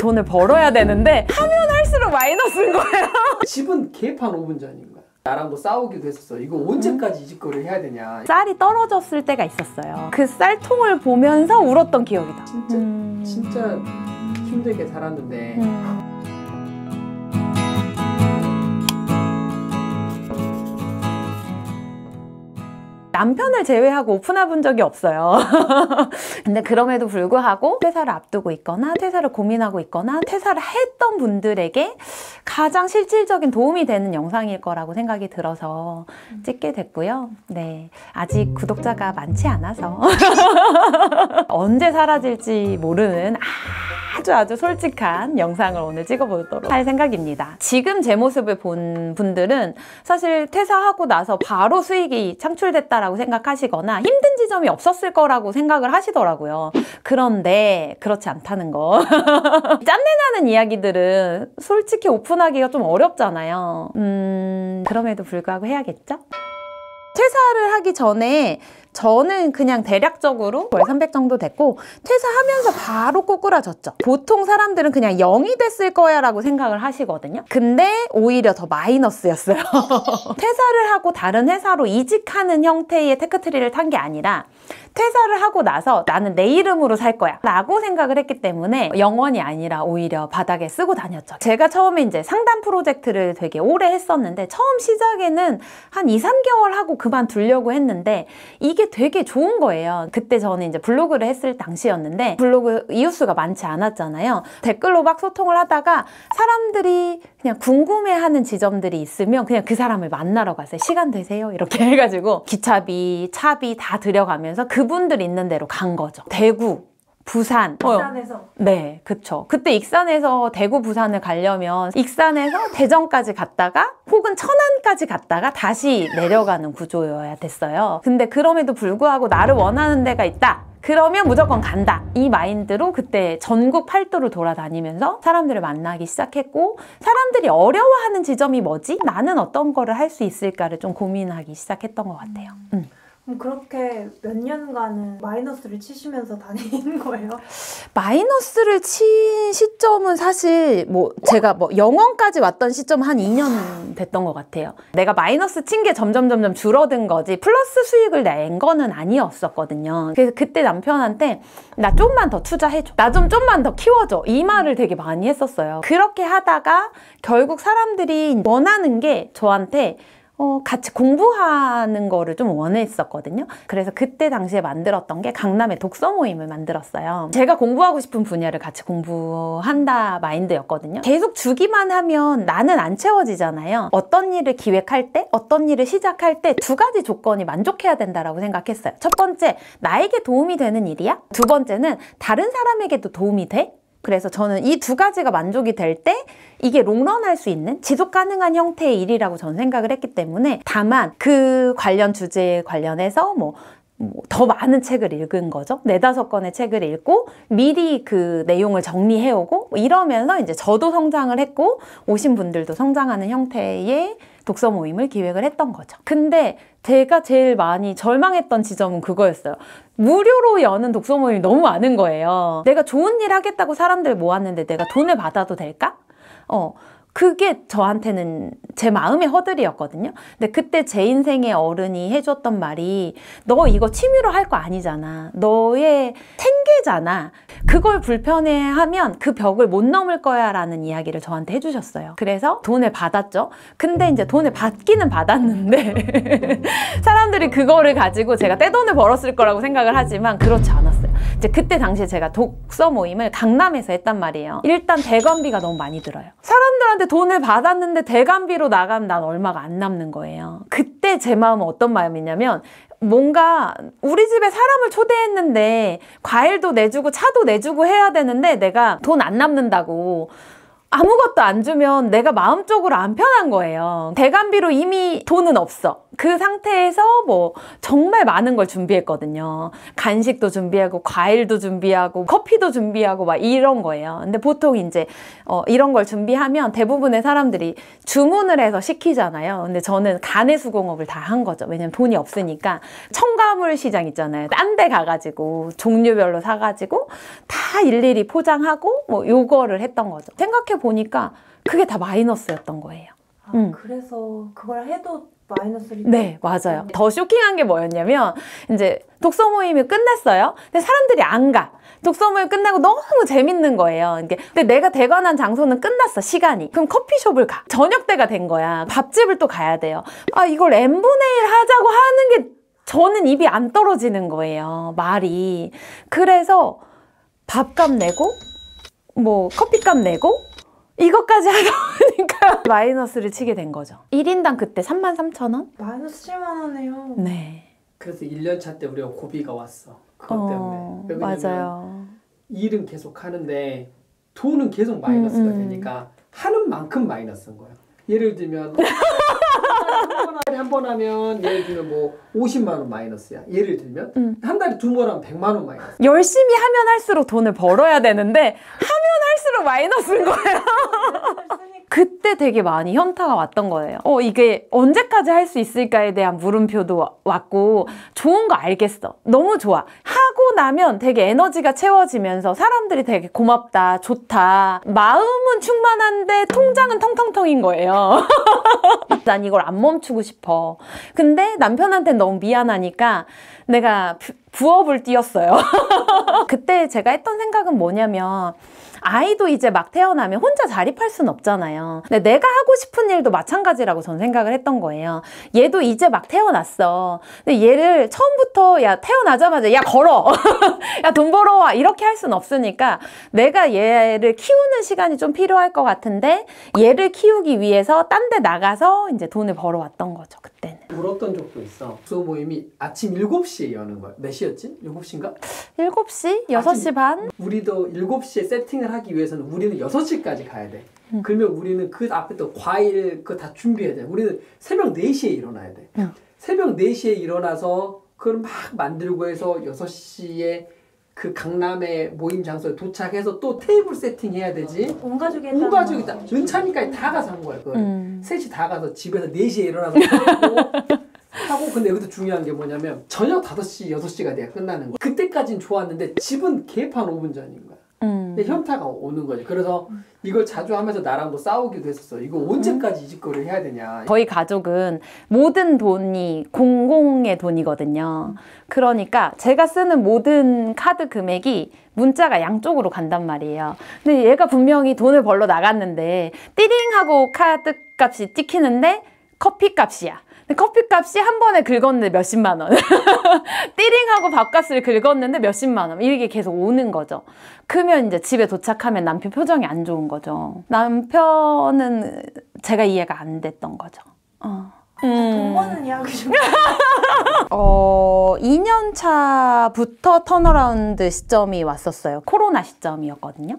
돈을 벌어야 되는데 하면 할수록 마이너스인 거예요. 집은 개판 5분 전인 거야. 나랑 뭐 싸우기도 했었어. 이거 언제까지 이 짓거리를 해야 되냐. 쌀이 떨어졌을 때가 있었어요. 그 쌀통을 보면서 울었던 기억이 나. 진짜 힘들게 살았는데 남편을 제외하고 오픈해 본 적이 없어요. 근데 그럼에도 불구하고 퇴사를 앞두고 있거나 퇴사를 고민하고 있거나 퇴사를 했던 분들에게 가장 실질적인 도움이 되는 영상일 거라고 생각이 들어서 찍게 됐고요. 네, 아직 구독자가 많지 않아서 언제 사라질지 모르는 아주 솔직한 영상을 오늘 찍어보도록 할 생각입니다. 지금 제 모습을 본 분들은 사실 퇴사하고 나서 바로 수익이 창출됐다라고 생각하시거나 힘든 지점이 없었을 거라고 생각을 하시더라고요. 그런데 그렇지 않다는 거. 짠내나는 이야기들은 솔직히 오픈하기가 좀 어렵잖아요. 그럼에도 불구하고 해야겠죠? 퇴사를 하기 전에 저는 그냥 대략적으로 월 300 정도 됐고 퇴사하면서 바로 꼬꾸라졌죠. 보통 사람들은 그냥 0이 됐을 거야 라고 생각을 하시거든요. 근데 오히려 더 마이너스였어요. 퇴사를 하고 다른 회사로 이직하는 형태의 테크트리를 탄 게 아니라 퇴사를 하고 나서 나는 내 이름으로 살 거야 라고 생각을 했기 때문에 0원이 아니라 오히려 바닥에 쓰고 다녔죠. 제가 처음에 이제 상담 프로젝트를 되게 오래 했었는데 처음 시작에는 한 2, 3개월 하고 그만두려고 했는데 이게 되게 좋은 거예요. 그때 저는 이제 블로그를 했을 당시였는데 블로그 이웃수가 많지 않았잖아요. 댓글로 막 소통을 하다가 사람들이 그냥 궁금해하는 지점들이 있으면 그냥 그 사람을 만나러 갔어요. 시간 되세요? 이렇게 해가지고 기차비, 차비 다 들여가면서 그분들 있는 데로 간 거죠. 대구, 부산. 익산에서? 네, 그쵸. 그때 익산에서 대구, 부산을 가려면 익산에서 대전까지 갔다가 혹은 천안까지 갔다가 다시 내려가는 구조여야 됐어요. 근데 그럼에도 불구하고 나를 원하는 데가 있다. 그러면 무조건 간다. 이 마인드로 그때 전국 팔도를 돌아다니면서 사람들을 만나기 시작했고 사람들이 어려워하는 지점이 뭐지? 나는 어떤 거를 할 수 있을까를 좀 고민하기 시작했던 것 같아요. 그럼 그렇게 몇 년간은 마이너스를 치시면서 다니는 거예요? 마이너스를 친 시점은 사실 제가 0원까지 왔던 시점은 한 2년 됐던 것 같아요. 내가 마이너스 친 게 점점 줄어든 거지 플러스 수익을 낸 거는 아니었었거든요. 그래서 그때 남편한테 나 좀만 더 투자해줘. 나 좀만 더 키워줘. 이 말을 되게 많이 했었어요. 그렇게 하다가 결국 사람들이 원하는 게 저한테 같이 공부하는 거를 좀 원했었거든요. 그래서 그때 당시에 만들었던 게 강남의 독서 모임을 만들었어요. 제가 공부하고 싶은 분야를 같이 공부한다 마인드였거든요. 계속 주기만 하면 나는 안 채워지잖아요. 어떤 일을 기획할 때, 어떤 일을 시작할 때 두 가지 조건이 만족해야 된다라고 생각했어요. 첫 번째, 나에게 도움이 되는 일이야? 두 번째는 다른 사람에게도 도움이 돼? 그래서 저는 이 두 가지가 만족이 될 때 이게 롱런할 수 있는 지속 가능한 형태의 일이라고 저는 생각을 했기 때문에 다만 그 관련 주제에 관련해서 더 많은 책을 읽은 거죠. 4, 5권의 책을 읽고 미리 그 내용을 정리해오고 이러면서 이제 저도 성장을 했고 오신 분들도 성장하는 형태의 독서 모임을 기획을 했던 거죠. 근데 제가 제일 많이 절망했던 지점은 그거였어요. 무료로 여는 독서 모임이 너무 많은 거예요. 내가 좋은 일 하겠다고 사람들 모았는데 내가 돈을 받아도 될까? 그게 저한테는 제 마음의 허들이었거든요. 근데 그때 제 인생의 어른이 해줬던 말이 너 이거 취미로 할 거 아니잖아. 너의 생계잖아. 그걸 불편해하면 그 벽을 못 넘을 거야 라는 이야기를 저한테 해주셨어요. 그래서 돈을 받았죠. 근데 이제 돈을 받기는 받았는데 사람들이 그거를 가지고 제가 떼돈을 벌었을 거라고 생각을 하지만 그렇지 않았어요. 이제 그때 당시에 제가 독서 모임을 강남에서 했단 말이에요. 일단 대관비가 너무 많이 들어요. 사람들한테 돈을 받았는데 대관비로 나가면 난 얼마가 안 남는 거예요. 그때 제 마음은 어떤 마음이냐면 뭔가 우리 집에 사람을 초대했는데 과일도 내주고 차도 내주고 해야 되는데 내가 돈 안 남는다고 아무것도 안 주면 내가 마음적으로 안 편한 거예요. 대관비로 이미 돈은 없어. 그 상태에서 뭐 정말 많은 걸 준비했거든요. 간식도 준비하고 과일도 준비하고 커피도 준비하고 막 이런 거예요. 근데 보통 이제 이런 걸 준비하면 대부분의 사람들이 주문을 해서 시키잖아요. 근데 저는 가내 수공업을 다 한 거죠. 왜냐면 돈이 없으니까 첨가물 시장 있잖아요. 딴 데 가가지고 종류별로 사가지고 다 일일이 포장하고 뭐 요거를 했던 거죠. 생각해 보니까 그게 다 마이너스였던 거예요. 그래서 그걸 해도 마이너스를. 네, 맞아요. 더 쇼킹한 게 뭐였냐면 이제 독서 모임이 끝났어요. 근데 사람들이 안 가. 독서 모임 끝나고 너무 재밌는 거예요. 근데 내가 대관한 장소는 끝났어, 시간이. 그럼 커피숍을 가. 저녁 때가 된 거야. 밥집을 또 가야 돼요. 이걸 n분의 1 하자고 하는 게 저는 입이 안 떨어지는 거예요, 말이. 그래서 밥값 내고 뭐 커피값 내고 이것까지 하다 보니까 마이너스를 치게 된 거죠. 1인당 그때 33,000원? 마이너스 7만 원이에요. 네. 그래서 1년차 때 우리가 고비가 왔어. 그것 때문에. 왜냐면 맞아요. 일은 계속 하는데 돈은 계속 마이너스가 되니까 하는 만큼 마이너스인 거야. 예를 들면 한 번 하면 예를 들면 뭐 50만 원 마이너스야. 예를 들면 한 달에 2번 하면 100만 원 마이너스. 열심히 하면 할수록 돈을 벌어야 되는데 하면 할수록 마이너스인 거예요. 그때 되게 많이 현타가 왔던 거예요. 이게 언제까지 할 수 있을까에 대한 물음표도 왔고 좋은 거 알겠어. 너무 좋아. 하고 나면 되게 에너지가 채워지면서 사람들이 되게 고맙다, 좋다. 마음은 충만한데 통장은 텅텅텅인 거예요. 난 이걸 안 멈추고 싶어. 근데 남편한테는 너무 미안하니까 내가 부업을 띄웠어요. 그때 제가 했던 생각은 뭐냐면 아이도 이제 막 태어나면 혼자 자립할 순 없잖아요. 근데 내가 하고 싶은 일도 마찬가지라고 전 생각을 했던 거예요. 얘도 이제 막 태어났어. 근데 얘를 처음부터 야 태어나자마자 야 걸어. 야 돈 벌어와. 이렇게 할 순 없으니까 내가 얘를 키우는 시간이 좀 필요할 것 같은데 얘를 키우기 위해서 딴 데 나가서 이제 돈을 벌어왔던 거죠. 그때는. 울었던 적도 있어. 수업 모임이 아침 7시에 여는 거야. 몇 시였지? 7시인가? 7시? 6시 반? 우리도 7시에 세팅을 하기 위해서는 우리는 6시까지 가야 돼. 그러면 우리는 그 앞에 또 과일 그거 다 준비해야 돼. 우리는 새벽 4시에 일어나야 돼. 새벽 4시에 일어나서 그걸 막 만들고 해서 6시에 그 강남의 모임 장소에 도착해서 또 테이블 세팅해야 되지. 온 가족이 온 가족이 다 연찬이까지 다 가서 한 거야. 그걸 셋이 다 가서 집에서 4시에 일어나서 하고 근데 여기서 중요한 게 뭐냐면 저녁 5시, 6시가 돼야 끝나는 거야. 그때까진 좋았는데 집은 개판 5분 전인 거야. 근데 현타가 오는 거지. 그래서 이걸 자주 하면서 나랑도 싸우기도 했었어. 이거 언제까지 이 짓거리를 해야 되냐. 저희 가족은 모든 돈이 공공의 돈이거든요. 그러니까 제가 쓰는 모든 카드 금액이 문자가 양쪽으로 간단 말이에요. 근데 얘가 분명히 돈을 벌러 나갔는데 띠링하고 카드 값이 찍히는데 커피 값이야. 커피 값이 한 번에 긁었는데 몇십만 원. 띠링하고 밥값을 긁었는데 몇십만 원. 이렇게 계속 오는 거죠. 그러면 이제 집에 도착하면 남편 표정이 안 좋은 거죠. 남편은 제가 이해가 안 됐던 거죠. 돈 버는 이야기 좀. 2년 차부터 턴어라운드 시점이 왔었어요. 코로나 시점이었거든요.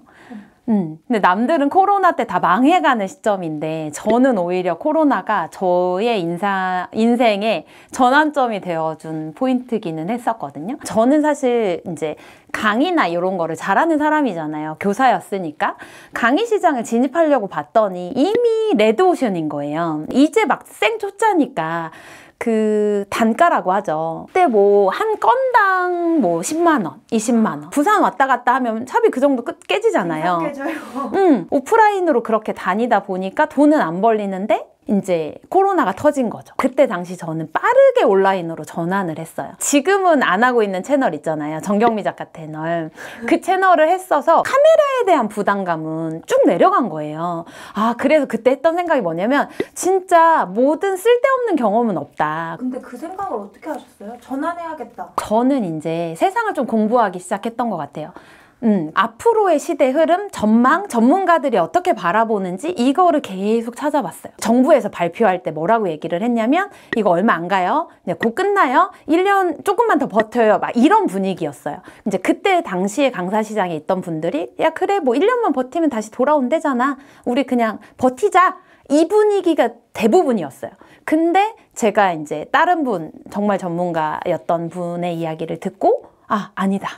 근데 남들은 코로나 때 다 망해가는 시점인데 저는 오히려 코로나가 저의 인생의 전환점이 되어준 포인트기는 했었거든요. 저는 사실 이제 강의나 이런 거를 잘하는 사람이잖아요. 교사였으니까. 강의 시장을 진입하려고 봤더니 이미 레드오션인 거예요. 이제 막 생초짜니까 그 단가라고 하죠. 그때 뭐 한 건당 뭐 10만 원, 20만 원. 부산 왔다 갔다 하면 차비 그 정도 깨지잖아요. 깨져요. 오프라인으로 그렇게 다니다 보니까 돈은 안 벌리는데 이제 코로나가 터진 거죠. 그때 당시 저는 빠르게 온라인으로 전환을 했어요. 지금은 안 하고 있는 채널 있잖아요. 정경미 작가 채널. 그 채널을 했어서 카메라에 대한 부담감은 쭉 내려간 거예요. 그래서 그때 했던 생각이 뭐냐면 진짜 모든 쓸데없는 경험은 없다. 근데 그 생각을 어떻게 하셨어요? 전환해야겠다. 저는 이제 세상을 좀 공부하기 시작했던 것 같아요. 앞으로의 시대 흐름, 전망, 전문가들이 어떻게 바라보는지 이거를 계속 찾아봤어요. 정부에서 발표할 때 뭐라고 얘기를 했냐면 이거 얼마 안 가요. 곧 끝나요. 1년 조금만 더 버텨요. 막 이런 분위기였어요. 이제 그때 당시에 강사시장에 있던 분들이 야 그래 뭐 1년만 버티면 다시 돌아온대잖아. 우리 그냥 버티자. 이 분위기가 대부분이었어요. 근데 제가 이제 다른 분, 정말 전문가였던 분의 이야기를 듣고 아니다.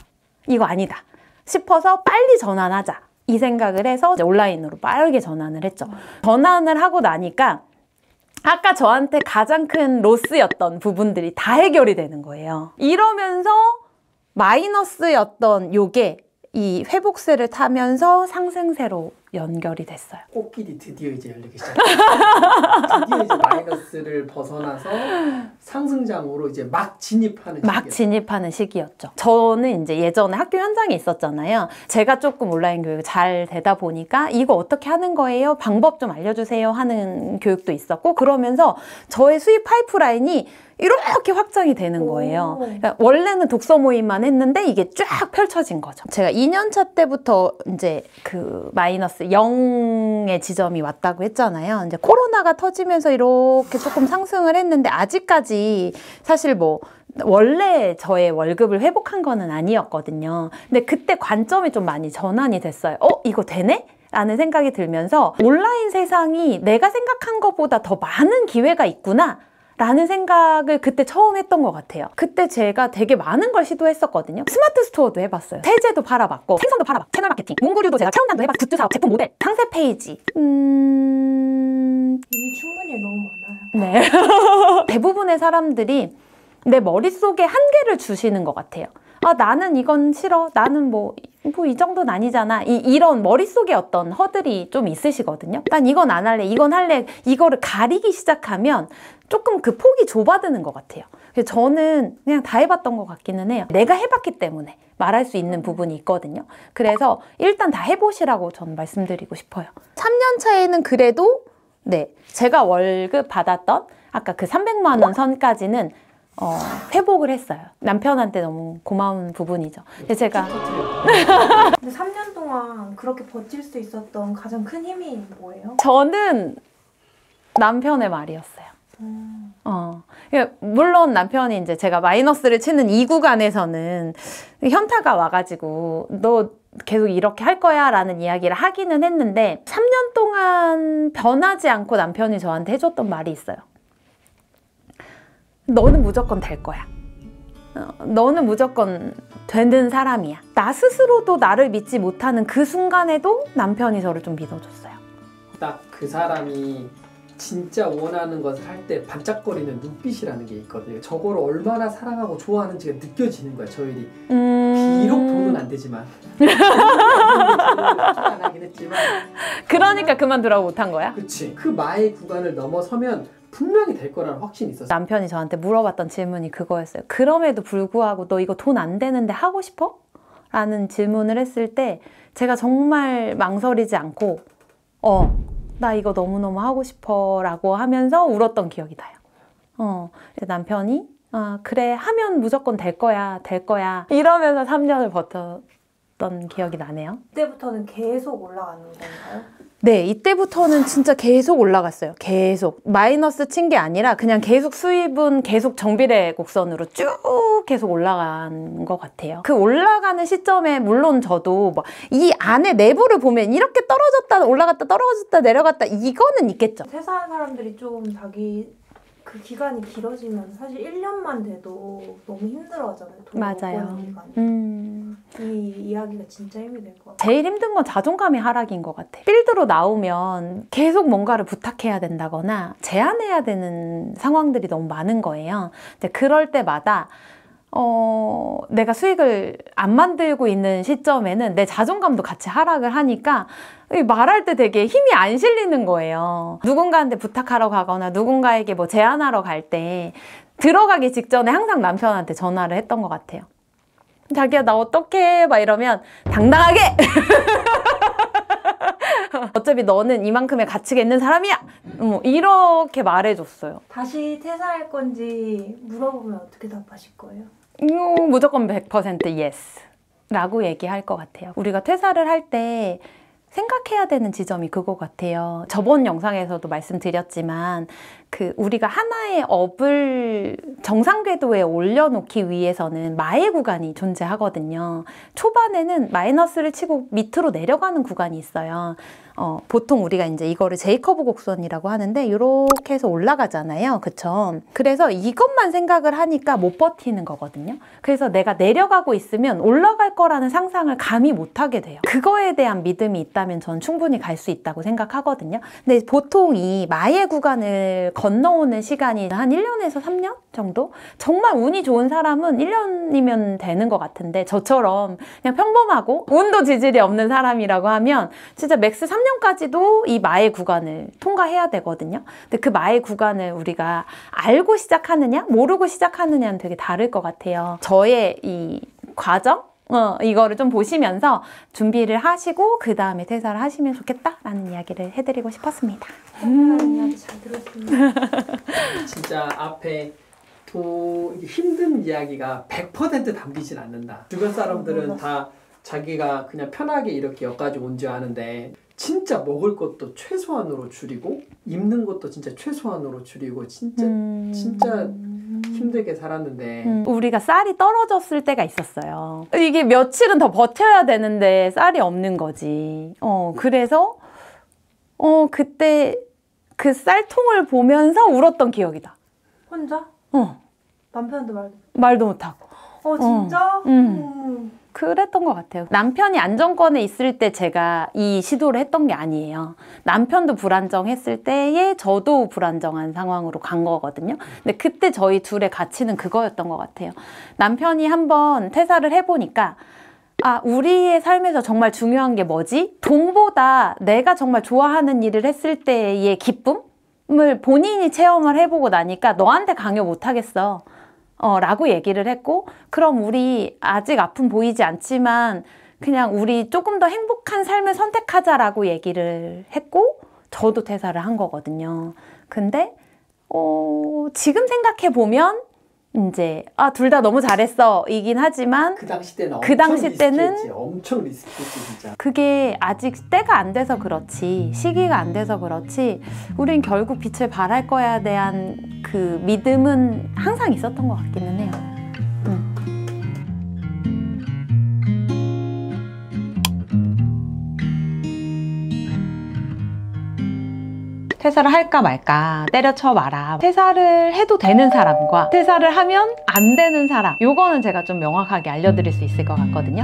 이거 아니다. 싶어서 빨리 전환하자 이 생각을 해서 이제 온라인으로 빠르게 전환을 했죠. 전환을 하고 나니까 아까 저한테 가장 큰 로스였던 부분들이 다 해결이 되는 거예요. 이러면서 마이너스였던 요게 이 회복세를 타면서 상승세로 연결이 됐어요. 꽃길이 드디어 이제 열리기 시작했어요. 드디어 이제 마이너스를 벗어나서 상승장으로 이제 막 진입하는 시기였죠. 저는 이제 예전에 학교 현장에 있었잖아요. 제가 조금 온라인 교육 잘 되다 보니까 이거 어떻게 하는 거예요? 방법 좀 알려주세요 하는 교육도 있었고 그러면서 저의 수입 파이프라인이 이렇게 확장이 되는 거예요. 그러니까 원래는 독서 모임만 했는데 이게 쫙 펼쳐진 거죠. 제가 2년차 때부터 이제 그 마이너스 0의 지점이 왔다고 했잖아요. 이제 코로나가 터지면서 이렇게 조금 상승을 했는데 아직까지 사실 뭐 원래 저의 월급을 회복한 거는 아니었거든요. 근데 그때 관점이 좀 많이 전환이 됐어요. 이거 되네? 라는 생각이 들면서 온라인 세상이 내가 생각한 것보다 더 많은 기회가 있구나 라는 생각을 그때 처음 했던 것 같아요. 그때 제가 되게 많은 걸 시도했었거든요. 스마트 스토어도 해봤어요. 세제도 팔아봤고 생선도 팔아봤고 채널 마케팅, 문구류도 제가 체험단도 해봤고 굿즈 사업, 제품 모델, 상세 페이지 이미 충분히 너무 많아요. 네. 대부분의 사람들이 내 머릿속에 한계를 주시는 것 같아요. 나는 이건 싫어. 나는 뭐 이 정도는 아니잖아. 이런 머릿속에 어떤 허들이 좀 있으시거든요. 난 이건 안 할래. 이건 할래. 이거를 가리기 시작하면 조금 그 폭이 좁아드는 것 같아요. 그래서 저는 그냥 다 해봤던 것 같기는 해요. 내가 해봤기 때문에 말할 수 있는 부분이 있거든요. 그래서 일단 다 해보시라고 저는 말씀드리고 싶어요. 3년 차에는 그래도 제가 월급 받았던 아까 그 300만 원 선까지는 회복을 했어요. 남편한테 너무 고마운 부분이죠. 근데 제가 근데 3년 동안 그렇게 버틸 수 있었던 가장 큰 힘이 뭐예요? 저는 남편의 말이었어요. 물론 남편이 이제 제가 마이너스를 치는 이 구간에서는 현타가 와가지고 너 계속 이렇게 할 거야 라는 이야기를 하기는 했는데 3년 동안 변하지 않고 남편이 저한테 해줬던 말이 있어요. 너는 무조건 될 거야. 너는 무조건 되는 사람이야. 나 스스로도 나를 믿지 못하는 그 순간에도 남편이 저를 좀 믿어줬어요. 딱 그 사람이 진짜 원하는 것을 할 때 반짝거리는 눈빛이라는 게 있거든요. 저거를 얼마나 사랑하고 좋아하는지가 느껴지는 거야, 저희들이. 비록 돈은 안 되지만. 안 하긴 했지만. 그러니까 그만두라고 못한 거야? 그치. 그 마의 구간을 넘어서면 분명히 될 거라는 확신이 있었어요. 남편이 저한테 물어봤던 질문이 그거였어요. 그럼에도 불구하고 너 이거 돈 안 되는데 하고 싶어? 라는 질문을 했을 때 제가 정말 망설이지 않고 나 이거 너무너무 하고 싶어 라고 하면서 울었던 기억이 나요. 남편이 그래 하면 무조건 될 거야 이러면서 3년을 버텼던 기억이 나네요. 그때부터는 계속 올라가는 건가요? 네, 이때부터는 진짜 계속 올라갔어요. 계속. 마이너스 친 게 아니라 그냥 계속 수입은 계속 정비례 곡선으로 쭉 계속 올라간 것 같아요. 그 올라가는 시점에 물론 저도 뭐 이 안에 내부를 보면 이렇게 떨어졌다 올라갔다 떨어졌다 내려갔다 이거는 있겠죠. 퇴사한 사람들이 좀 자기 그 기간이 길어지면 사실 1년만 돼도 너무 힘들어하잖아요. 돈 맞아요. 이 이야기가 진짜 힘이 될 것 같아요. 제일 힘든 건 자존감의 하락인 것 같아요. 필드로 나오면 계속 뭔가를 부탁해야 된다거나 제안해야 되는 상황들이 너무 많은 거예요. 근데 그럴 때마다 내가 수익을 안 만들고 있는 시점에는 내 자존감도 같이 하락을 하니까 말할 때 되게 힘이 안 실리는 거예요. 누군가한테 부탁하러 가거나 누군가에게 뭐 제안하러 갈 때 들어가기 직전에 항상 남편한테 전화를 했던 것 같아요. 자기야 나 어떡해 막 이러면 당당하게 어차피 너는 이만큼의 가치가 있는 사람이야 이렇게 말해줬어요. 다시 퇴사할 건지 물어보면 어떻게 답하실 거예요? 무조건 100% yes. 라고 얘기할 것 같아요. 우리가 퇴사를 할 때 생각해야 되는 지점이 그거 같아요. 저번 영상에서도 말씀드렸지만 우리가 하나의 업을 정상 궤도에 올려놓기 위해서는 마의 구간이 존재하거든요. 초반에는 마이너스를 치고 밑으로 내려가는 구간이 있어요. 보통 우리가 이제 이거를 제이커브 곡선이라고 하는데 이렇게 해서 올라가잖아요. 그쵸? 그래서 이것만 생각을 하니까 못 버티는 거거든요. 그래서 내가 내려가고 있으면 올라갈 거라는 상상을 감히 못하게 돼요. 그거에 대한 믿음이 있다면 전 충분히 갈 수 있다고 생각하거든요. 근데 보통 이 마의 구간을 건너오는 시간이 한 1년에서 3년 정도? 정말 운이 좋은 사람은 1년이면 되는 것 같은데 저처럼 그냥 평범하고 운도 지질이 없는 사람이라고 하면 진짜 맥스 3년까지도 이 마의 구간을 통과해야 되거든요. 근데 그 마의 구간을 우리가 알고 시작하느냐 모르고 시작하느냐는 되게 다를 것 같아요. 저의 이 과정? 이거를 좀 보시면서 준비를 하시고 그 다음에 퇴사를 하시면 좋겠다라는 이야기를 해드리고 싶었습니다. 이야기 잘 들었습니다. 진짜 앞에 힘든 이야기가 100% 담기진 않는다. 주변 사람들은 다 자기가 그냥 편하게 이렇게 여기까지 온 줄 아는데 진짜 먹을 것도 최소한으로 줄이고 입는 것도 진짜 최소한으로 줄이고 진짜 힘들게 살았는데 우리가 쌀이 떨어졌을 때가 있었어요. 이게 며칠은 더 버텨야 되는데 쌀이 없는 거지. 그래서 그때 그 쌀통을 보면서 울었던 기억이다. 혼자? 남편한테 말도 못하고. 진짜? 그랬던 것 같아요. 남편이 안정권에 있을 때 제가 이 시도를 했던 게 아니에요. 남편도 불안정했을 때에 저도 불안정한 상황으로 간 거거든요. 근데 그때 저희 둘의 가치는 그거였던 것 같아요. 남편이 한번 퇴사를 해보니까 우리의 삶에서 정말 중요한 게 뭐지? 돈보다 내가 정말 좋아하는 일을 했을 때의 기쁨을 본인이 체험을 해보고 나니까 너한테 강요 못하겠어. 라고 얘기를 했고, 그럼 우리 아직 아픔 보이지 않지만 그냥 우리 조금 더 행복한 삶을 선택하자라고 얘기를 했고, 저도 퇴사를 한 거거든요. 근데 지금 생각해 보면 이제 둘 다 너무 잘했어 이긴 하지만 그 당시 때는 엄청 리스크했지 진짜. 그게 아직 때가 안 돼서 그렇지, 시기가 안 돼서 그렇지, 우린 결국 빛을 발할 거에 대한 그 믿음은 항상 있었던 것 같기는 해요. 퇴사를 할까 말까 때려쳐 봐라. 퇴사를 해도 되는 사람과 퇴사를 하면 안 되는 사람, 요거는 제가 좀 명확하게 알려드릴 수 있을 것 같거든요.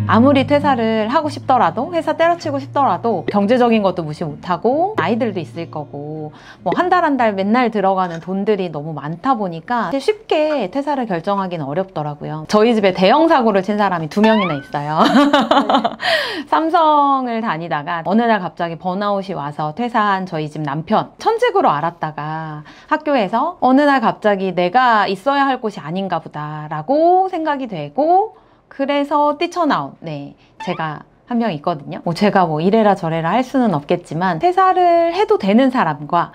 아무리 퇴사를 하고 싶더라도, 회사 때려치고 싶더라도 경제적인 것도 무시 못하고 아이들도 있을 거고 뭐 한 달 한 달 맨날 들어가는 돈들이 너무 많다 보니까 쉽게 퇴사를 결정하기는 어렵더라고요. 저희 집에 대형 사고를 친 사람이 2명이나 있어요. 삼성을 다니다가 어느 날 갑자기 번아웃이 와서 퇴사한 저희 집 남편, 천직으로 알았다가 학교에서 어느 날 갑자기 내가 있어야 할 곳이 아닌가 보다 라고 생각이 되고, 그래서 뛰쳐나온 제가 한 명 있거든요. 제가 이래라 저래라 할 수는 없겠지만 퇴사를 해도 되는 사람과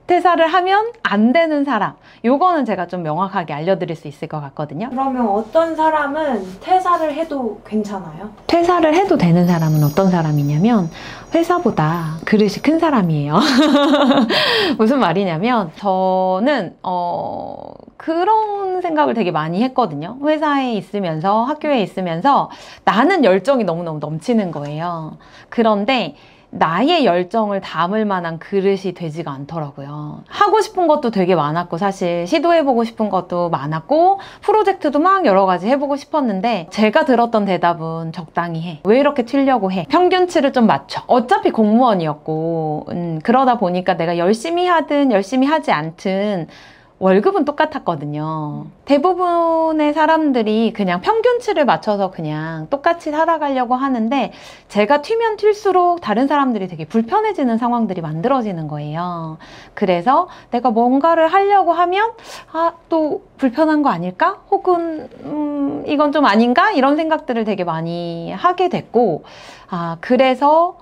퇴사를 하면 안 되는 사람, 요거는 제가 좀 명확하게 알려드릴 수 있을 것 같거든요. 그러면 어떤 사람은 퇴사를 해도 괜찮아요? 퇴사를 해도 되는 사람은 어떤 사람이냐면 회사보다 그릇이 큰 사람이에요. 무슨 말이냐면 저는 그런 생각을 되게 많이 했거든요. 회사에 있으면서, 학교에 있으면서 나는 열정이 너무너무 넘치는 거예요. 그런데 나의 열정을 담을 만한 그릇이 되지가 않더라고요. 하고 싶은 것도 되게 많았고, 사실 시도해보고 싶은 것도 많았고, 프로젝트도 막 여러 가지 해보고 싶었는데 제가 들었던 대답은 적당히 해. 왜 이렇게 튀려고 해? 평균치를 좀 맞춰. 어차피 공무원이었고 그러다 보니까 내가 열심히 하든 열심히 하지 않든 월급은 똑같았거든요. 대부분의 사람들이 그냥 평균치를 맞춰서 그냥 똑같이 살아가려고 하는데 제가 튀면 튈수록 다른 사람들이 되게 불편해지는 상황들이 만들어지는 거예요. 그래서 내가 뭔가를 하려고 하면 또 불편한 거 아닐까? 혹은 이건 좀 아닌가? 이런 생각들을 되게 많이 하게 됐고, 그래서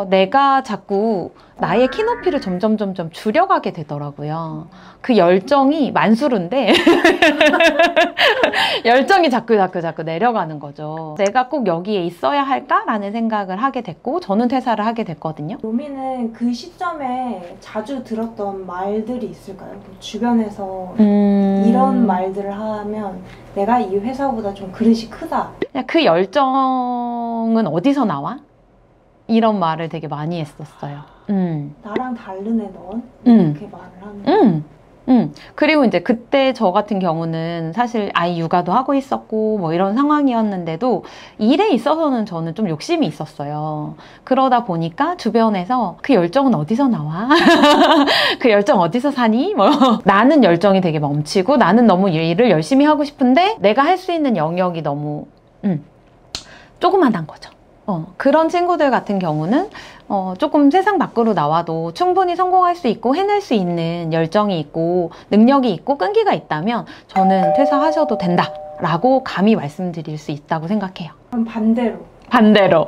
내가 자꾸 나의 키높이를 점점 줄여가게 되더라고요. 그 열정이 만수르인데 열정이 자꾸 내려가는 거죠. 내가 꼭 여기에 있어야 할까라는 생각을 하게 됐고 저는 퇴사를 하게 됐거든요. 로미는 그 시점에 자주 들었던 말들이 있을까요? 뭐 주변에서 이런 말들을 하면 내가 이 회사보다 좀 그릇이 크다. 그냥 그 열정은 어디서 나와? 이런 말을 되게 많이 했었어요. 나랑 다른 애 넌? 이렇게 말을 하는 그리고 이제 그때 저 같은 경우는 사실 아이 육아도 하고 있었고 뭐 이런 상황이었는데도 일에 있어서는 저는 좀 욕심이 있었어요. 그러다 보니까 주변에서 그 열정은 어디서 나와? 그 열정 어디서 사니? 뭐 나는 열정이 되게 멈추고 나는 너무 일을 열심히 하고 싶은데 내가 할 수 있는 영역이 너무 조그만한 거죠. 그런 친구들 같은 경우는 조금 세상 밖으로 나와도 충분히 성공할 수 있고 해낼 수 있는 열정이 있고 능력이 있고 끈기가 있다면 저는 퇴사하셔도 된다 라고 감히 말씀드릴 수 있다고 생각해요. 그럼 반대로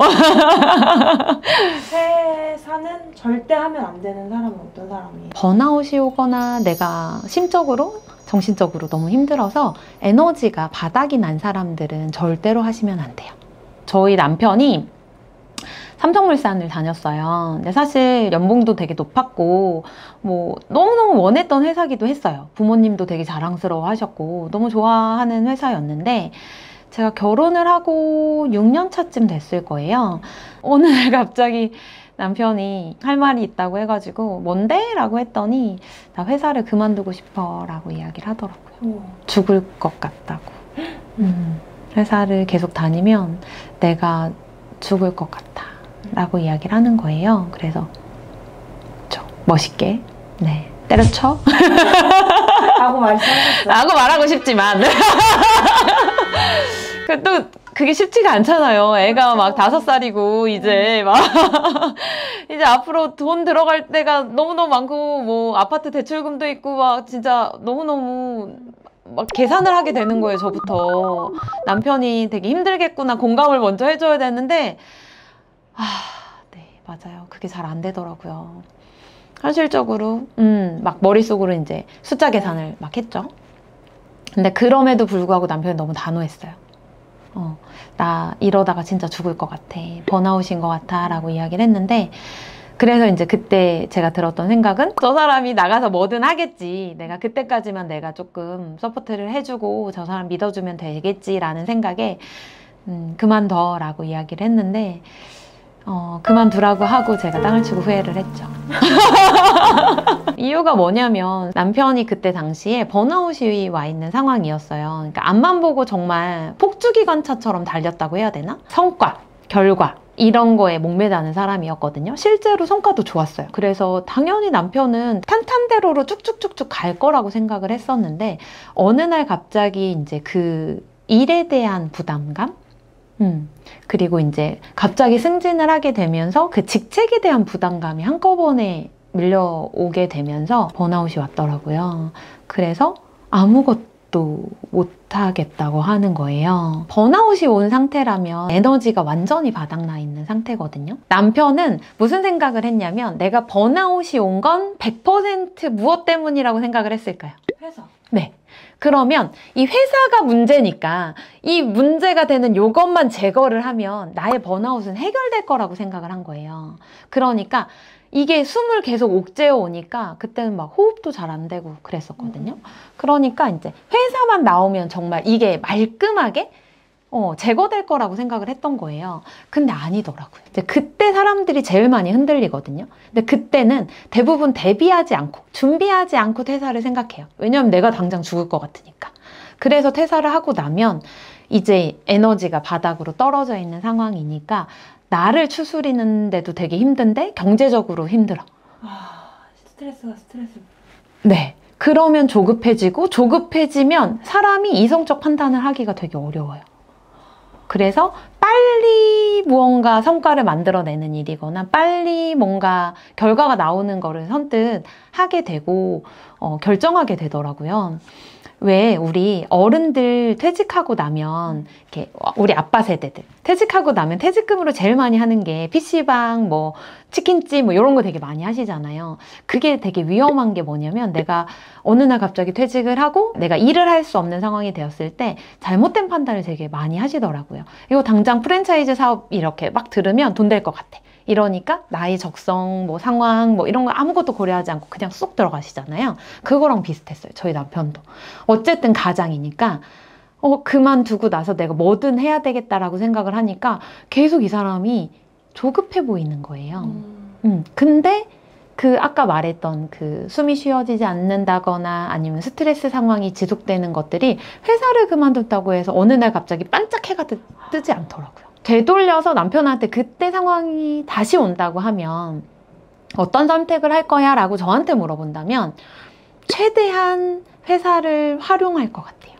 퇴사는 절대 하면 안 되는 사람은 어떤 사람이에요? 번아웃이 오거나 내가 심적으로 정신적으로 너무 힘들어서 에너지가 바닥이 난 사람들은 절대로 하시면 안 돼요. 저희 남편이 삼성물산을 다녔어요. 근데 사실 연봉도 되게 높았고 뭐 너무너무 원했던 회사기도 했어요. 부모님도 되게 자랑스러워 하셨고 너무 좋아하는 회사였는데 제가 결혼을 하고 6년 차쯤 됐을 거예요. 어느 날 갑자기 남편이 할 말이 있다고 해가지고 뭔데? 라고 했더니 나 회사를 그만두고 싶어 라고 이야기를 하더라고요. 죽을 것 같다고. 회사를 계속 다니면 내가 죽을 것 같아 라고 이야기를 하는 거예요. 그래서 멋있게 때려쳐 라고 말씀하셨어요. 라고 말하고 싶지만 또 그게 쉽지가 않잖아요. 애가 막 5살이고 이제 막 이제 앞으로 돈 들어갈 때가 너무너무 많고 뭐 아파트 대출금도 있고 막 진짜 너무너무 막 계산을 하게 되는 거예요. 저부터 남편이 되게 힘들겠구나 공감을 먼저 해줘야 되는데 네 맞아요. 그게 잘 안 되더라고요. 현실적으로 막 머릿속으로 이제 숫자 계산을 막 했죠. 근데 그럼에도 불구하고 남편이 너무 단호했어요. 나 이러다가 진짜 죽을 것 같아. 번아웃인 것 같아 라고 이야기를 했는데 그래서 이제 그때 제가 들었던 생각은 저 사람이 나가서 뭐든 하겠지. 내가 그때까지만 내가 조금 서포트를 해주고 저 사람 믿어주면 되겠지라는 생각에 그만둬 라고 이야기를 했는데 그만두라고 하고 제가 땅을 치고 후회를 했죠. 이유가 뭐냐면 남편이 그때 당시에 번아웃이 와 있는 상황이었어요. 그러니까 앞만 보고 정말 폭주기관차처럼 달렸다고 해야 되나? 성과, 결과 이런 거에 목매다는 사람이었거든요. 실제로 성과도 좋았어요. 그래서 당연히 남편은 탄탄대로로 쭉쭉쭉쭉 갈 거라고 생각을 했었는데 어느 날 갑자기 이제 그 일에 대한 부담감? 그리고 이제 갑자기 승진을 하게 되면서 그 직책에 대한 부담감이 한꺼번에 밀려오게 되면서 번아웃이 왔더라고요. 그래서 아무것도 못하겠다고 하는 거예요. 번아웃이 온 상태라면 에너지가 완전히 바닥나 있는 상태거든요. 남편은 무슨 생각을 했냐면 내가 번아웃이 온 건 100% 무엇 때문이라고 생각을 했을까요? 회사. 네. 그러면 이 회사가 문제니까 이 문제가 되는 요것만 제거를 하면 나의 번아웃은 해결될 거라고 생각을 한 거예요. 그러니까 이게 숨을 계속 옥죄어 오니까 그때는 막 호흡도 잘 안 되고 그랬었거든요. 그러니까 이제 회사만 나오면 정말 이게 말끔하게 제거될 거라고 생각을 했던 거예요. 근데 아니더라고요. 이제 그때 사람들이 제일 많이 흔들리거든요. 근데 그때는 대부분 대비하지 않고 준비하지 않고 퇴사를 생각해요. 왜냐하면 내가 당장 죽을 것 같으니까. 그래서 퇴사를 하고 나면 이제 에너지가 바닥으로 떨어져 있는 상황이니까 나를 추스리는데도 되게 힘든데 경제적으로 힘들어. 스트레스가 스트레스. 네. 그러면 조급해지면 사람이 이성적 판단을 하기가 되게 어려워요. 그래서 빨리 무언가 성과를 만들어내는 일이거나 빨리 뭔가 결과가 나오는 거를 선뜻 하게 되고 결정하게 되더라고요. 왜 우리 어른들 퇴직하고 나면 이렇게 우리 아빠 세대들 퇴직하고 나면 퇴직금으로 제일 많이 하는 게 PC방, 뭐 치킨집 뭐 이런 거 되게 많이 하시잖아요. 그게 되게 위험한 게 뭐냐면 내가 어느 날 갑자기 퇴직을 하고 내가 일을 할 수 없는 상황이 되었을 때 잘못된 판단을 되게 많이 하시더라고요. 이거 당장 프랜차이즈 사업 이렇게 막 들으면 돈 될 것 같아. 이러니까 나이 적성, 뭐 상황, 뭐 이런 거 아무것도 고려하지 않고 그냥 쏙 들어가시잖아요. 그거랑 비슷했어요. 저희 남편도. 어쨌든 가장이니까 그만두고 나서 내가 뭐든 해야 되겠다라고 생각을 하니까 계속 이 사람이 조급해 보이는 거예요. 근데 아까 말했던 숨이 쉬어지지 않는다거나 아니면 스트레스 상황이 지속되는 것들이 회사를 그만뒀다고 해서 어느 날 갑자기 반짝 해가 뜨지 않더라고요. 되돌려서 남편한테 그때 상황이 다시 온다고 하면 어떤 선택을 할 거야? 라고 저한테 물어본다면 최대한 회사를 활용할 것 같아요.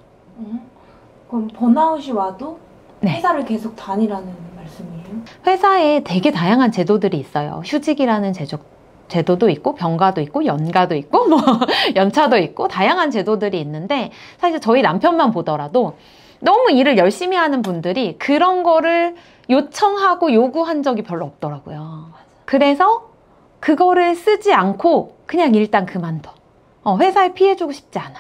그럼 번아웃이 와도 네. 회사를 계속 다니라는 말씀이에요? 회사에 되게 다양한 제도들이 있어요. 휴직이라는 제도도 있고 병가도 있고 연가도 있고 뭐 연차도 있고 다양한 제도들이 있는데 사실 저희 남편만 보더라도 너무 일을 열심히 하는 분들이 그런 거를 요청하고 요구한 적이 별로 없더라고요. 그래서 그거를 쓰지 않고 그냥 일단 그만둬. 회사에 피해주고 싶지 않아.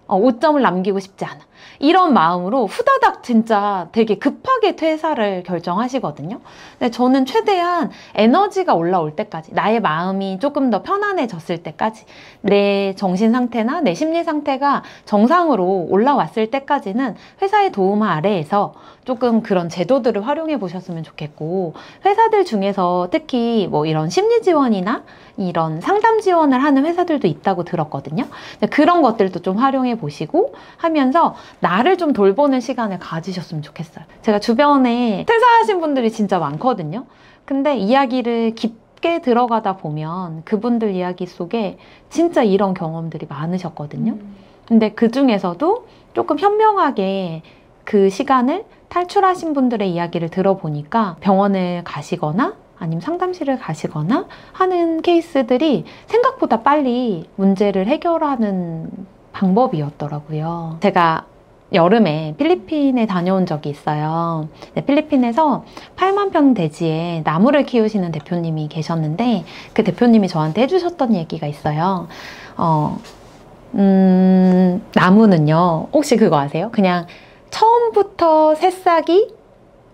오점을 남기고 싶지 않아. 이런 마음으로 후다닥 진짜 되게 급하게 퇴사를 결정하시거든요. 근데 저는 최대한 에너지가 올라올 때까지, 나의 마음이 조금 더 편안해졌을 때까지, 내 정신 상태나 내 심리 상태가 정상으로 올라왔을 때까지는 회사의 도움 아래에서 조금 그런 제도들을 활용해 보셨으면 좋겠고, 회사들 중에서 특히 뭐 이런 심리 지원이나 이런 상담 지원을 하는 회사들도 있다고 들었거든요. 그런 것들도 좀 활용해 보시고 하면서 나를 좀 돌보는 시간을 가지셨으면 좋겠어요. 제가 주변에 퇴사하신 분들이 진짜 많거든요. 근데 이야기를 깊게 들어가다 보면 그분들 이야기 속에 진짜 이런 경험들이 많으셨거든요. 근데 그 중에서도 조금 현명하게 그 시간을 탈출하신 분들의 이야기를 들어보니까 병원을 가시거나 아니면 상담실을 가시거나 하는 케이스들이 생각보다 빨리 문제를 해결하는 방법이었더라고요. 제가 여름에 필리핀에 다녀온 적이 있어요. 필리핀에서 8만 평 대지에 나무를 키우시는 대표님이 계셨는데 그 대표님이 저한테 해주셨던 얘기가 있어요. 나무는요, 혹시 그거 아세요? 그냥 처음부터 새싹이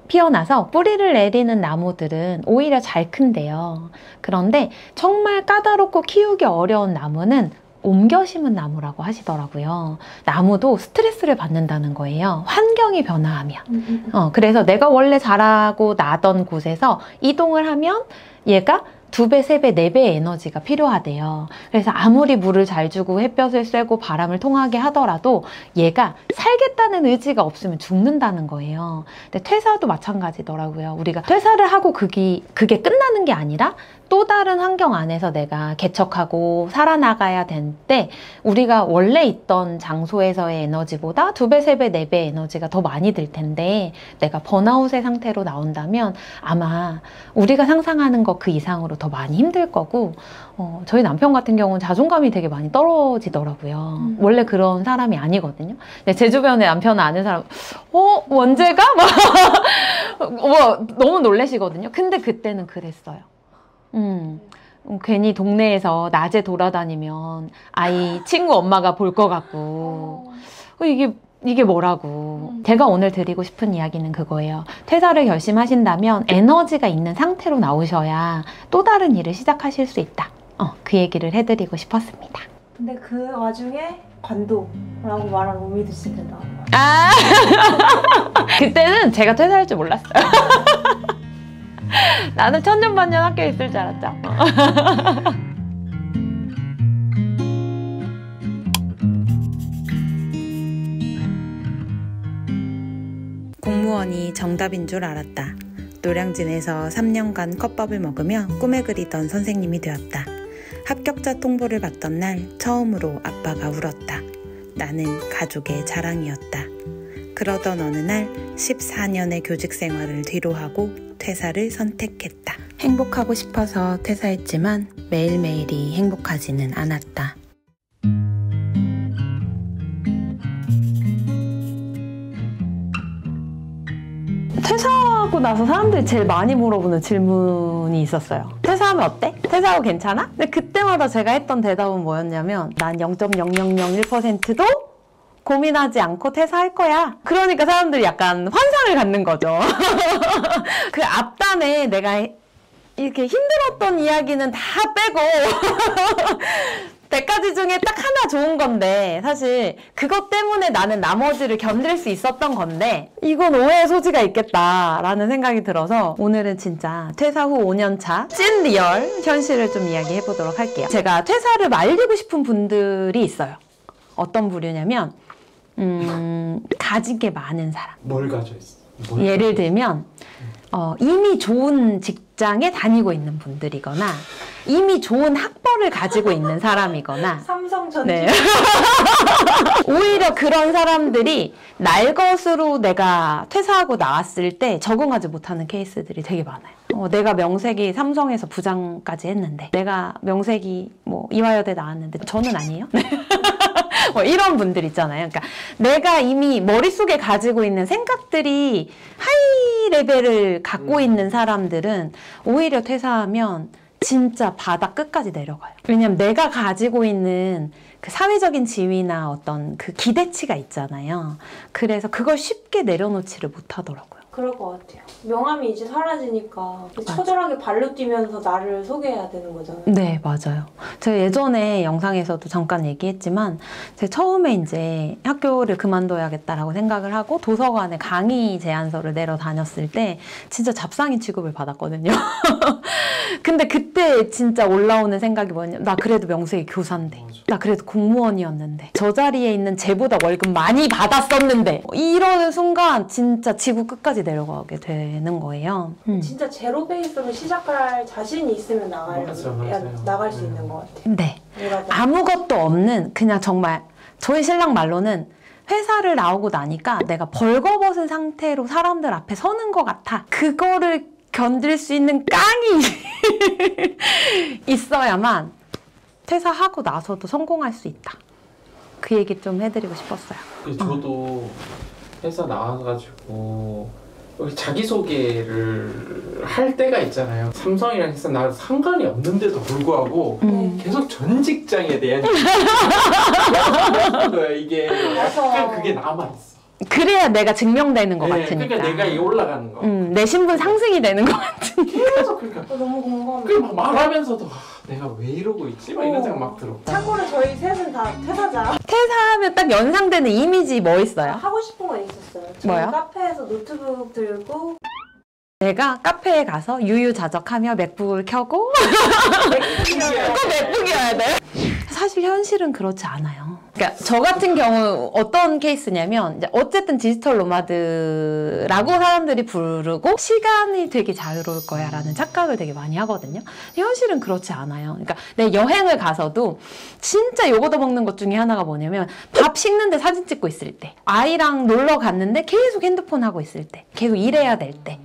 피어나서 뿌리를 내리는 나무들은 오히려 잘 큰대요. 그런데 정말 까다롭고 키우기 어려운 나무는 옮겨 심은 나무라고 하시더라고요. 나무도 스트레스를 받는다는 거예요. 환경이 변화하면. 그래서 내가 원래 자라고 나던 곳에서 이동을 하면 얘가 2배, 3배, 4배의 에너지가 필요하대요. 그래서 아무리 물을 잘 주고 햇볕을 쐬고 바람을 통하게 하더라도 얘가 살겠다는 의지가 없으면 죽는다는 거예요. 근데 퇴사도 마찬가지더라고요. 우리가 퇴사를 하고 그게 끝나는 게 아니라 또 다른 환경 안에서 내가 개척하고 살아나가야 될 때 우리가 원래 있던 장소에서의 에너지보다 2배, 3배, 4배의 에너지가 더 많이 들 텐데 내가 번아웃의 상태로 나온다면 아마 우리가 상상하는 것 그 이상으로 더 많이 힘들 거고 저희 남편 같은 경우는 자존감이 되게 많이 떨어지더라고요. 원래 그런 사람이 아니거든요. 근데 제 주변에 남편을 아는 사람 원재가? 너무 놀라시거든요. 근데 그때는 그랬어요. 괜히 동네에서 낮에 돌아다니면 아이 친구 엄마가 볼 것 같고 이게 뭐라고. 제가 오늘 드리고 싶은 이야기는 그거예요. 퇴사를 결심하신다면 에너지가 있는 상태로 나오셔야 또 다른 일을 시작하실 수 있다. 그 얘기를 해드리고 싶었습니다. 근데 그 와중에 관도라고 말하는 우미도 진짜 나온 거야. 그때는 제가 퇴사할 줄 몰랐어요. 나는 천년만년 학교에 있을 줄 알았죠. 공무원이 정답인 줄 알았다. 노량진에서 3년간 컵밥을 먹으며 꿈에 그리던 선생님이 되었다. 합격자 통보를 받던 날 처음으로 아빠가 울었다. 나는 가족의 자랑이었다. 그러던 어느 날 14년의 교직 생활을 뒤로하고 퇴사를 선택했다. 행복하고 싶어서 퇴사했지만 매일매일이 행복하지는 않았다. 퇴사하고 나서 사람들이 제일 많이 물어보는 질문이 있었어요. 퇴사하면 어때? 퇴사하고 괜찮아? 근데 그때마다 제가 했던 대답은 뭐였냐면 난 0.0001%도 고민하지 않고 퇴사할 거야. 그러니까 사람들이 약간 환상을 갖는 거죠. 그 앞단에 내가 이렇게 힘들었던 이야기는 다 빼고 100가지 중에 딱 하나 좋은 건데 사실 그것 때문에 나는 나머지를 견딜 수 있었던 건데 이건 오해의 소지가 있겠다라는 생각이 들어서 오늘은 진짜 퇴사 후 5년차 찐 리얼 현실을 좀 이야기해 보도록 할게요. 제가 퇴사를 말리고 싶은 분들이 있어요. 어떤 부류냐면 가진 게 많은 사람. 뭘 가져 있어? 예를 들면 이미 좋은 직장에 다니고 있는 분들이거나 이미 좋은 학벌을 가지고 있는 사람이거나 삼성 전지. 네. 오히려 그런 사람들이 날 것으로 내가 퇴사하고 나왔을 때 적응하지 못하는 케이스들이 되게 많아요. 내가 명색이 삼성에서 부장까지 했는데 내가 명색이 뭐 이화여대 나왔는데 저는 아니에요? 뭐 이런 분들 있잖아요. 그러니까 내가 이미 머릿속에 가지고 있는 생각들이 하이 레벨을 갖고 있는 사람들은 오히려 퇴사하면 진짜 바닥 끝까지 내려가요. 왜냐면 내가 가지고 있는 그 사회적인 지위나 어떤 그 기대치가 있잖아요. 그래서 그걸 쉽게 내려놓지를 못하더라고요. 그럴 것 같아요. 명함이 이제 사라지니까 처절하게 발로 뛰면서 나를 소개해야 되는 거잖아요. 네, 맞아요. 제가 예전에 영상에서도 잠깐 얘기했지만 제가 처음에 이제 학교를 그만둬야겠다라고 생각을 하고 도서관에 강의 제안서를 내러 다녔을 때 진짜 잡상인 취급을 받았거든요. 근데 그때 진짜 올라오는 생각이 뭐냐면 나 그래도 명색이 교사인데 나 그래도 공무원이었는데 저 자리에 있는 쟤보다 월급 많이 받았었는데 이러는 순간 진짜 지구 끝까지 내려가게 되는 거예요. 진짜 제로 베이스로 시작할 자신이 있으면 나갈 수 있는 것 같아요. 네. 아무것도 없는 그냥 정말 저희 신랑 말로는 회사를 나오고 나니까 내가 벌거벗은 상태로 사람들 앞에 서는 것 같아. 그거를 견딜 수 있는 깡이 있어야만 퇴사하고 나서도 성공할 수 있다. 그 얘기 좀 해드리고 싶었어요. 저도 회사 나와가지고 자기소개를 할 때가 있잖아요. 삼성이랑 해서 나 상관이 없는데도 불구하고 계속 전 직장에 대한 거야. 이게 약간 그게 남아있어. 그래야 내가 증명되는 것 같으니까. 그러니까 내가 이 올라가는 거. 내 신분 상승이 되는 것 같으니까. 계속 그러니까. 너무 궁금해. 그 막 말하면서도 내가 왜 이러고 있지? 막 이런 생각 막 들어. 참고로 저희 셋은 다 퇴사자. 퇴사하면 딱 연상되는 이미지 뭐 있어요? 하고 싶은 건 있었어요. 뭐요? 카페에서 노트북 들고 내가 카페에 가서 유유자적하며 맥북을 켜고 꼭 맥북이어야 돼. 사실 현실은 그렇지 않아요. 그러니까 저 같은 경우 어떤 케이스냐면 이제 어쨌든 디지털 노마드라고 사람들이 부르고 시간이 되게 자유로울 거야 라는 착각을 되게 많이 하거든요. 현실은 그렇지 않아요. 그러니까 내 여행을 가서도 진짜 요거도 먹는 것 중에 하나가 뭐냐면 밥 식는데 사진 찍고 있을 때, 아이랑 놀러 갔는데 계속 핸드폰 하고 있을 때, 계속 일해야 될 때,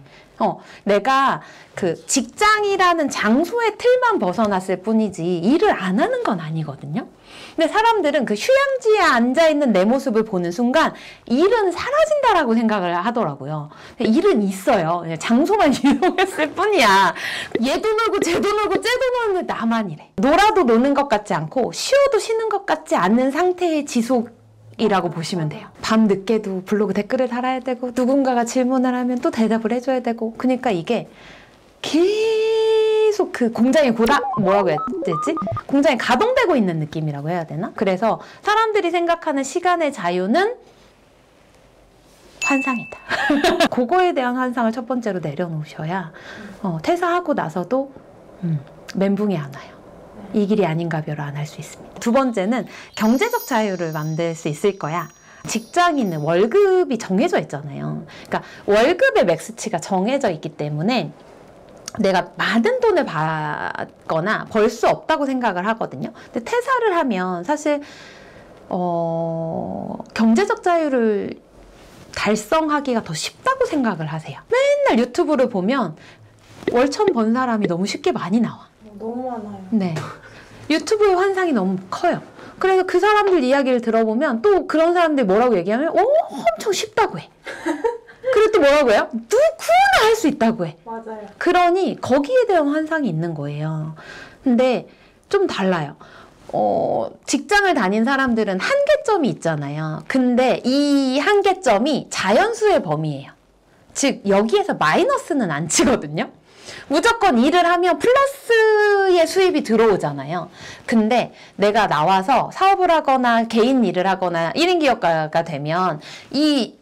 내가 그 직장이라는 장소의 틀만 벗어났을 뿐이지 일을 안 하는 건 아니거든요. 근데 사람들은 그 휴양지에 앉아있는 내 모습을 보는 순간 일은 사라진다라고 생각을 하더라고요. 일은 있어요. 그냥 장소만 이동했을 뿐이야. 얘도 놀고 쟤도 놀고 쟤도 놀고 나만 이래. 놀아도 노는 것 같지 않고 쉬어도 쉬는 것 같지 않는 상태의 지속이라고 보시면 돼요. 밤 늦게도 블로그 댓글을 달아야 되고 누군가가 질문을 하면 또 대답을 해줘야 되고, 그러니까 이게 계속 그 공장이 뭐라고 해야 되지? 공장이 가동되고 있는 느낌이라고 해야 되나? 그래서 사람들이 생각하는 시간의 자유는 환상이다. 그거에 대한 환상을 첫 번째로 내려놓으셔야 퇴사하고 나서도 멘붕이 안 와요. 이 길이 아닌가벼를 안 할 수 있습니다. 두 번째는 경제적 자유를 만들 수 있을 거야. 직장인은 월급이 정해져 있잖아요. 그러니까 월급의 맥스치가 정해져 있기 때문에 내가 많은 돈을 받거나 벌 수 없다고 생각을 하거든요. 근데 퇴사를 하면 사실 경제적 자유를 달성하기가 더 쉽다고 생각을 하세요. 맨날 유튜브를 보면 월천 번 사람이 너무 쉽게 많이 나와. 너무 많아요. 네. 유튜브의 환상이 너무 커요. 그래서 그 사람들 이야기를 들어보면 또 그런 사람들이 뭐라고 얘기하면 엄청 쉽다고 해. 그리고 또 뭐라고 해요? 누구나 할 수 있다고 해. 맞아요. 그러니 거기에 대한 환상이 있는 거예요. 근데 좀 달라요. 직장을 다닌 사람들은 한계점이 있잖아요. 근데 이 한계점이 자연수의 범위예요. 즉 여기에서 마이너스는 안 치거든요. 무조건 일을 하면 플러스의 수입이 들어오잖아요. 근데 내가 나와서 사업을 하거나 개인 일을 하거나 1인 기업가가 되면 이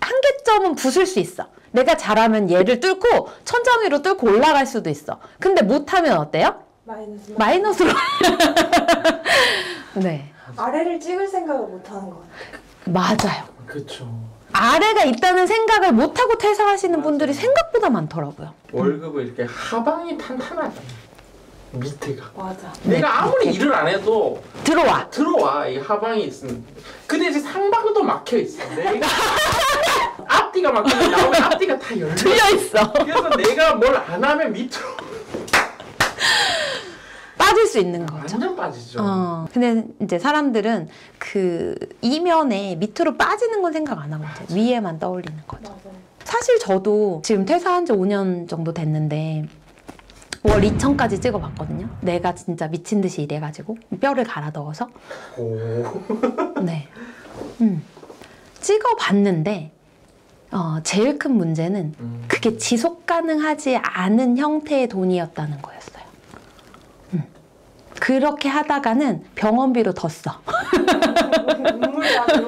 한계점은 부술 수 있어. 내가 잘하면 얘를 뚫고 천장 위로 뚫고 올라갈 수도 있어. 근데 못하면 어때요? 마이너스로. 네. 아래를 찍을 생각을 못 하는 것 같아요. 맞아요. 그렇죠. 아래가 있다는 생각을 못하고 퇴사하시는 분들이 생각보다 많더라고요. 월급을 이렇게 하방이 탄탄하잖아. 밑에가. 맞아. 내가 아무리 밑에. 일을 안 해도 들어와. 이 하방이 있으면. 근데 이제 상방도 막혀 있어. 내가 앞뒤가 막히면 나오면 앞뒤가 다 열려. 틀려있어. 그래서 내가 뭘 안 하면 밑으로 빠질 수 있는 거죠. 완전 빠지죠. 근데 이제 사람들은 그 이면에 밑으로 빠지는 건 생각 안 하고 이제 위에만 떠올리는 거죠. 맞아요. 사실 저도 지금 퇴사한 지 5년 정도 됐는데 월 2천까지 찍어봤거든요. 내가 진짜 미친 듯이 일해가지고 뼈를 갈아 넣어서. 오. 네. 찍어봤는데 제일 큰 문제는 그게 지속 가능하지 않은 형태의 돈이었다는 거였어요. 그렇게 하다가는 병원비로 더 써. 눈물이 나는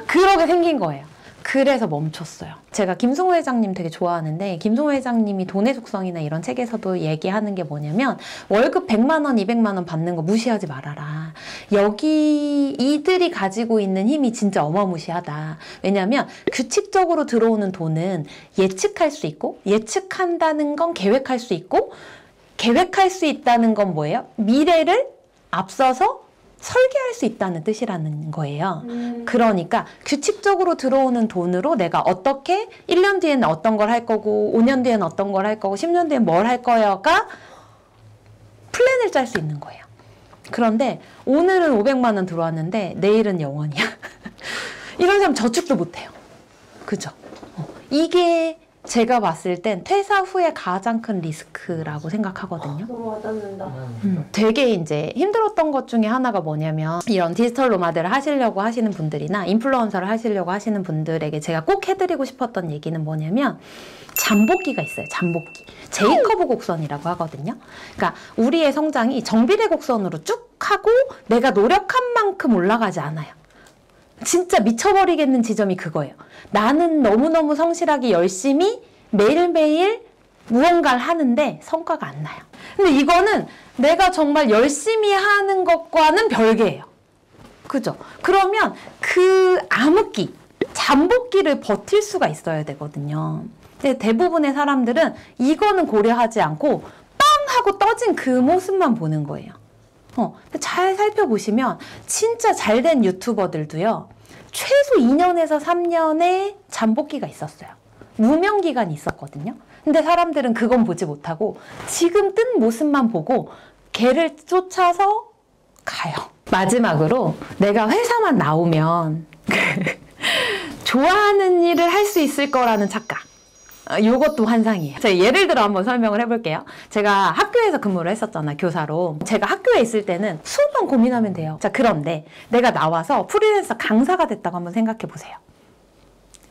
그러게 생긴 거예요. 그래서 멈췄어요. 제가 김승호 회장님 되게 좋아하는데 김승호 회장님이 돈의 속성이나 이런 책에서도 얘기하는 게 뭐냐면 월급 100만 원, 200만 원 받는 거 무시하지 말아라. 여기 이들이 가지고 있는 힘이 진짜 어마무시하다. 왜냐하면 규칙적으로 들어오는 돈은 예측할 수 있고 예측한다는 건 계획할 수 있고 계획할 수 있다는 건 뭐예요? 미래를 앞서서 설계할 수 있다는 뜻이라는 거예요. 그러니까 규칙적으로 들어오는 돈으로 내가 어떻게 1년 뒤에는 어떤 걸 할 거고 5년 뒤에는 어떤 걸 할 거고 10년 뒤엔 뭘 할 거야가 플랜을 짤 수 있는 거예요. 그런데 오늘은 500만 원 들어왔는데 내일은 0원이야. 이런 사람 저축도 못해요. 그죠? 이게 제가 봤을 땐 퇴사 후에 가장 큰 리스크라고 생각하거든요. 너무 와닿는다. 되게 이제 힘들었던 것 중에 하나가 뭐냐면 이런 디지털 노마드를 하시려고 하시는 분들이나 인플루언서를 하시려고 하시는 분들에게 제가 꼭 해드리고 싶었던 얘기는 뭐냐면 잠복기가 있어요. 잠복기. 제이커브 곡선이라고 하거든요. 그러니까 우리의 성장이 정비례 곡선으로 쭉 하고 내가 노력한 만큼 올라가지 않아요. 진짜 미쳐버리겠는 지점이 그거예요. 나는 너무너무 성실하게 열심히 매일매일 무언가를 하는데 성과가 안 나요. 근데 이거는 내가 정말 열심히 하는 것과는 별개예요. 그죠? 그러면 그 암흑기, 잠복기를 버틸 수가 있어야 되거든요. 근데 대부분의 사람들은 이거는 고려하지 않고 빵 하고 떠진 그 모습만 보는 거예요. 잘 살펴보시면 진짜 잘된 유튜버들도요. 최소 2년에서 3년의 잠복기가 있었어요. 무명기간이 있었거든요. 근데 사람들은 그건 보지 못하고 지금 뜬 모습만 보고 걔를 쫓아서 가요. 마지막으로 내가 회사만 나오면 좋아하는 일을 할 수 있을 거라는 착각. 요것도 환상이에요. 제가 예를 들어 한번 설명을 해볼게요. 제가 학교에서 근무를 했었잖아, 교사로. 제가 학교에 있을 때는 수업만 고민하면 돼요. 자, 그런데 내가 나와서 프리랜서 강사가 됐다고 한번 생각해 보세요.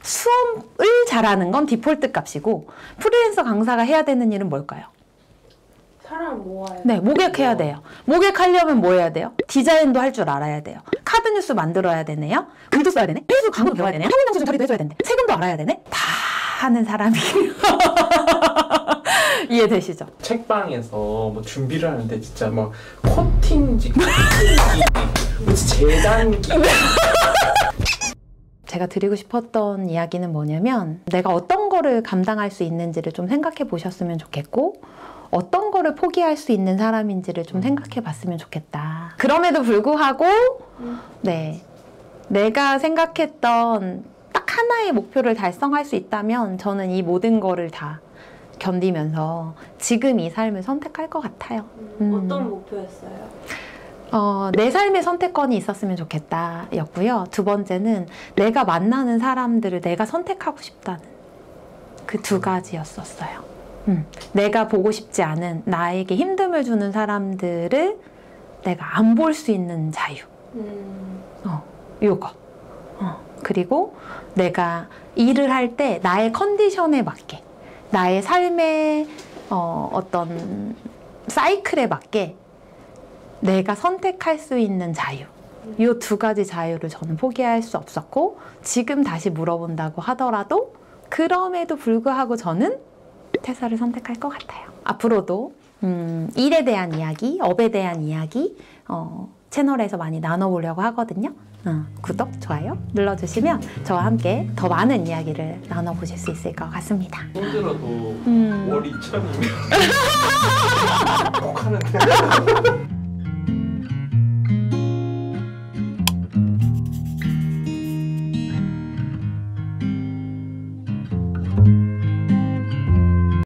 수업을 잘하는 건 디폴트 값이고 프리랜서 강사가 해야 되는 일은 뭘까요? 사람 모아야 네, 모객해야 돼요. 모객하려면 뭐 해야 돼요? 디자인도 할 줄 알아야 돼요. 카드 뉴스 만들어야 되네요. 글도 써야 되네. 필수 강의도 배워야 되네. 한국영수증 처리도 해줘야 되는데 세금도 알아야 되네. 다 하는 사람이 이해되시죠? 책방에서 뭐 준비를 하는데 진짜 뭐 코팅지, 재단기. 제가 드리고 싶었던 이야기는 뭐냐면 내가 어떤 거를 감당할 수 있는지를 좀 생각해 보셨으면 좋겠고 어떤 거를 포기할 수 있는 사람인지를 좀 생각해 봤으면 좋겠다. 그럼에도 불구하고 네, 내가 생각했던 딱 하나의 목표를 달성할 수 있다면 저는 이 모든 거를 다 견디면서 지금 이 삶을 선택할 것 같아요. 어떤 목표였어요? 내 삶의 선택권이 있었으면 좋겠다 였고요. 두 번째는 내가 만나는 사람들을 내가 선택하고 싶다는 그 두 가지였었어요. 내가 보고 싶지 않은 나에게 힘듦을 주는 사람들을 내가 안 볼 수 있는 자유. 요거. 그리고 내가 일을 할 때 나의 컨디션에 맞게, 나의 삶의 어떤 사이클에 맞게 내가 선택할 수 있는 자유. 이 두 가지 자유를 저는 포기할 수 없었고, 지금 다시 물어본다고 하더라도 그럼에도 불구하고 저는 퇴사를 선택할 것 같아요. 앞으로도 일에 대한 이야기, 업에 대한 이야기 채널에서 많이 나눠보려고 하거든요. 구독, 좋아요 눌러주시면 저와 함께 더 많은 이야기를 나눠보실 수 있을 것 같습니다. 힘들어도 월 2천이면 꼭 하는데